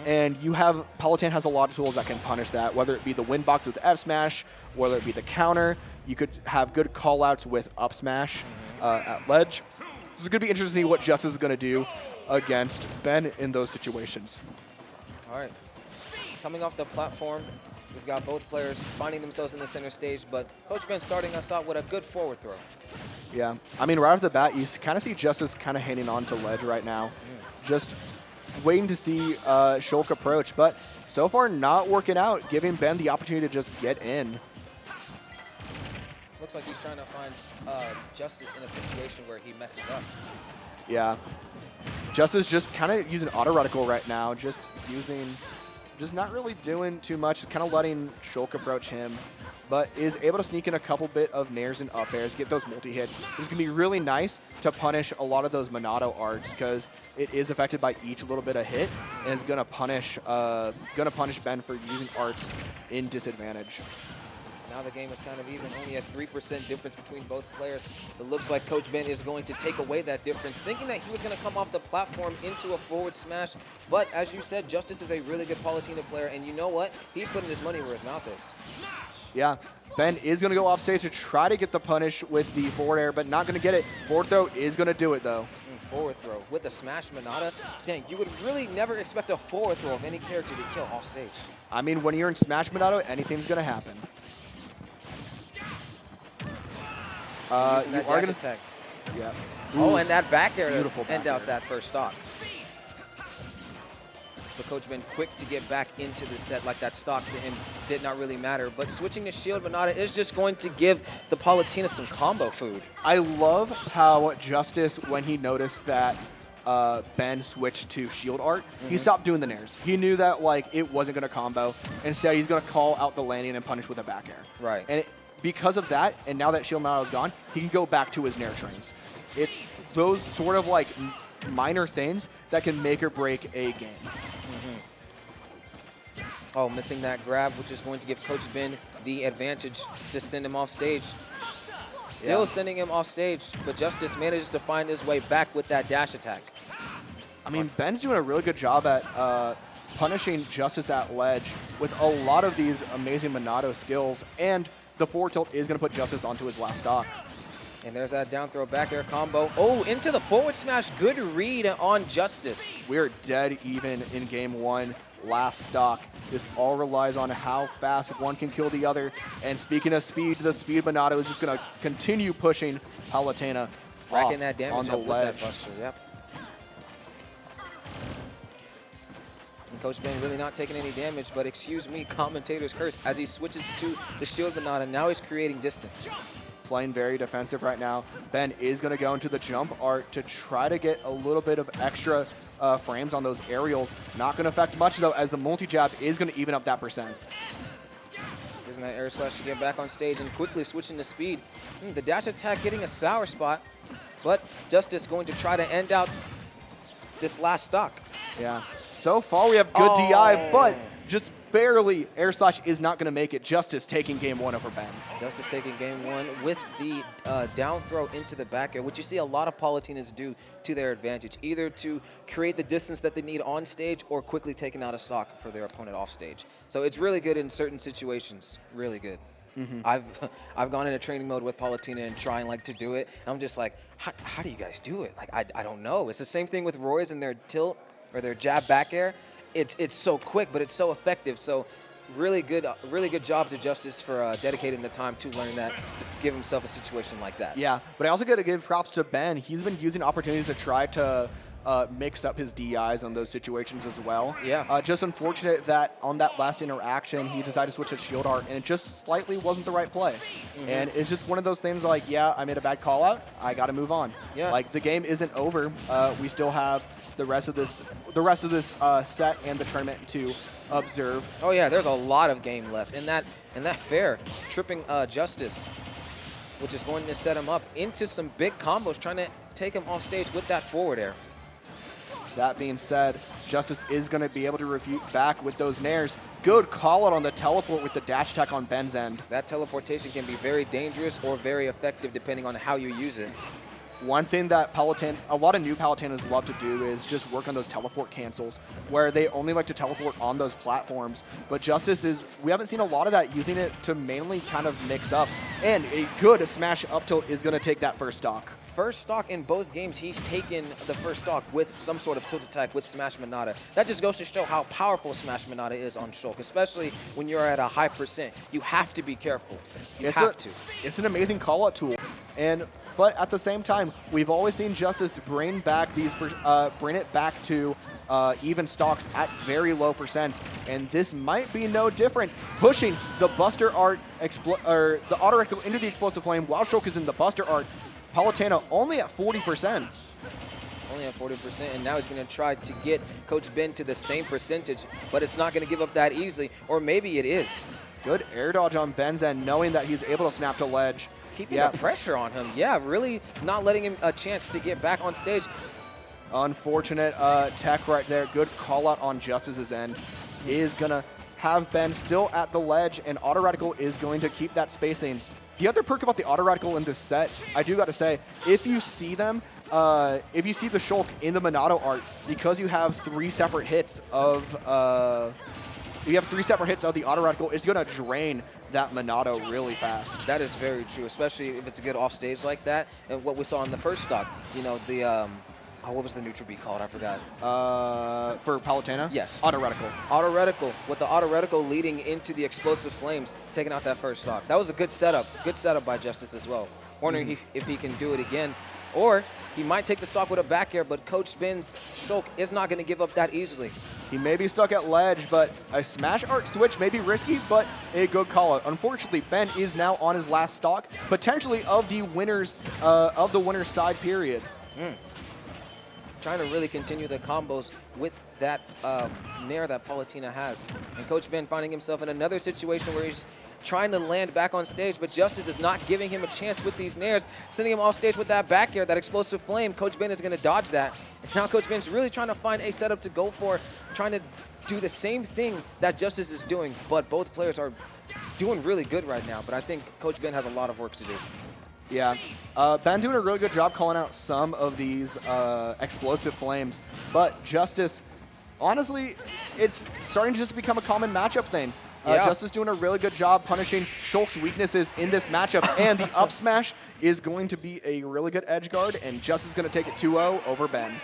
And you have, Palutena has a lot of tools that can punish that, whether it be the wind box with F smash, whether it be the counter. You could have good call-outs with up smash at ledge. So it's going to be interesting to see what Justyce is going to do against Ben in those situations. All right. Coming off the platform, we've got both players finding themselves in the center stage, but Coach Ben starting us out with a good forward throw. Yeah. I mean, right off the bat, you kind of see Justyce kind of hanging on to ledge right now. Just waiting to see Shulk approach, but so far not working out, giving Ben the opportunity to just get in. Looks like he's trying to find Justyce in a situation where he messes up. Yeah. Justyce just kind of using auto reticle right now, just not really doing too much, kind of letting Shulk approach him, but is able to sneak in a couple bit of nairs and up airs, get those multi-hits. It's going to be really nice to punish a lot of those Monado arts because it is affected by each little bit of hit and is going to punish Ben for using arts in disadvantage. Now the game is kind of even, only a 3% difference between both players. It looks like Coach Ben is going to take away that difference, thinking that he was going to come off the platform into a forward smash. But as you said, Justyce is a really good Palutena player, and you know what? He's putting his money where his mouth is. Yeah, Ben is going to go off stage to try to get the punish with the forward air, but not going to get it. Forward throw is going to do it, though. Forward throw with a smash Monado. Dang, you would really never expect a forward throw of any character to kill off stage. I mean, when you're in Smash Monado, anything's going to happen. You are going to attack. Yeah. Oh, and that back air Beautiful to end back out air. that first stock. So Coach Ben quick to get back into the set, like that stock to him did not really matter. But switching to shield Monado is just going to give the Palutena some combo food. I love how Justyce, when he noticed that Ben switched to shield art, he stopped doing the nairs. He knew that like it wasn't going to combo. Instead, he's going to call out the landing and punish with a back air. Right. And because of that, and now that shield Monado is gone, he can go back to his nair trains. It's those sort of like minor things that can make or break a game. Oh, missing that grab, which is going to give Coach Ben the advantage to send him off stage. Still sending him off stage, but Justyce manages to find his way back with that dash attack. I mean, Ben's doing a really good job at punishing Justyce at ledge with a lot of these amazing Monado skills, and the forward tilt is going to put Justyce onto his last stock. And there's that down throw back air combo. Oh, into the forward smash. Good read on Justyce. We're dead even in game one. Last stock. This all relies on how fast one can kill the other. And speaking of speed, the speed Monado is just going to continue pushing Palutena racking that damage on the up with ledge. that buster. Yep. And Coach Ben really not taking any damage, but excuse me, commentator's curse, as he switches to the shield Monado. Now he's creating distance. Playing very defensive right now. Ben is going to go into the jump art to try to get a little bit of extra frames on those aerials. Not going to affect much, though, as the multi-jab is going to even up that percent. Using that air slash to get back on stage and quickly switching to speed. The dash attack getting a sour spot, but Justyce going to try to end out this last stock. Yeah. So far, we have good DI, but just barely. Air slash is not going to make it. Justyce taking game one over Ben. Justyce taking game one with the down throw into the back air, which you see a lot of Palutenas do to their advantage, either to create the distance that they need on stage or quickly taking out a stock for their opponent off stage. So it's really good in certain situations, really good. I've gone into training mode with Palutena and trying like to do it, and I'm just like, how do you guys do it? Like, I don't know. It's the same thing with Roy's and their tilt or their jab back air. It's so quick, but it's so effective. So really good job to Justyce for dedicating the time to learn that, to give himself a situation like that. Yeah, but I also got to give props to Ben. He's been using opportunities to try to mix up his DIs on those situations as well. Yeah. Just unfortunate that on that last interaction, he decided to switch to shield art, and it just slightly wasn't the right play. And it's just one of those things like, yeah, I made a bad call out. I got to move on. Yeah. Like, the game isn't over. We still have the rest of this set and the tournament to observe. Oh yeah, there's a lot of game left, and that fair tripping Justyce, which is going to set him up into some big combos, trying to take him off stage with that forward air. That being said, Justyce is going to be able to refute back with those nairs. Good call out on the teleport with the dash attack on Ben's end. That teleportation can be very dangerous or very effective depending on how you use it. one thing that a lot of new Palutenas love to do is just work on those teleport cancels, where they only like to teleport on those platforms. But Justyce we haven't seen a lot of that, using it to mainly kind of mix up. And a good smash up tilt is going to take that first stock. First stock in both games, he's taken the first stock with some sort of tilt attack with Smash Manada. That just goes to show how powerful Smash Manada is on Shulk, especially when you're at a high percent. You have to be careful. You have to. It's an amazing call-out tool. But at the same time, we've always seen Justyce bring it back to even stocks at very low percents, and this might be no different. Pushing the Buster Art or the auto rectal into the explosive flame while Shulk is in the Buster Art. Palutena only at 40%. Only at 40%, and now he's going to try to get Coach Ben to the same percentage, but it's not going to give up that easily, or maybe it is. Good air dodge on Ben's end, knowing that he's able to snap to ledge. Keeping the pressure on him. Yeah, really not letting him a chance to get back on stage. Unfortunate tech right there. Good call out on Justyce's end. Is going to have Ben still at the ledge, and Auto Radical is going to keep that spacing. The other perk about the Auto Radical in this set, I do got to say, if you see them, if you see the Shulk in the Monado art, because you have 3 separate hits of the Auto Radical, it's going to drain that Monado really fast. That is very true, especially if it's a good off stage like that. And what we saw in the first stock, you know, the what was the neutral beat called? I forgot. For Palutena? Yes. Auto Radical. Auto Reticle, with the Auto Reticle leading into the explosive flames, taking out that first stock. That was a good setup. Good setup by Justyce as well. Wondering if he can do it again. Or he might take the stock with a back air, but Coach Ben's Shulk is not going to give up that easily. He may be stuck at ledge, but a smash art switch may be risky, but a good call out. Unfortunately, Ben is now on his last stock, potentially of the winner's side period. Trying to really continue the combos with that nair that Palutena has. And Coach Ben finding himself in another situation where he's trying to land back on stage, but Justyce is not giving him a chance with these nairs, sending him off stage with that back air, that explosive flame. Coach Ben is going to dodge that. And now Coach Ben's really trying to find a setup to go for, trying to do the same thing that Justyce is doing, but both players are doing really good right now. But I think Coach Ben has a lot of work to do. Yeah, Ben doing a really good job calling out some of these explosive flames, but Justyce, honestly, it's starting to just become a common matchup thing. Justyce doing a really good job punishing Shulk's weaknesses in this matchup, and the up smash is going to be a really good edge guard, and Justyce is going to take it 2-0 over Ben.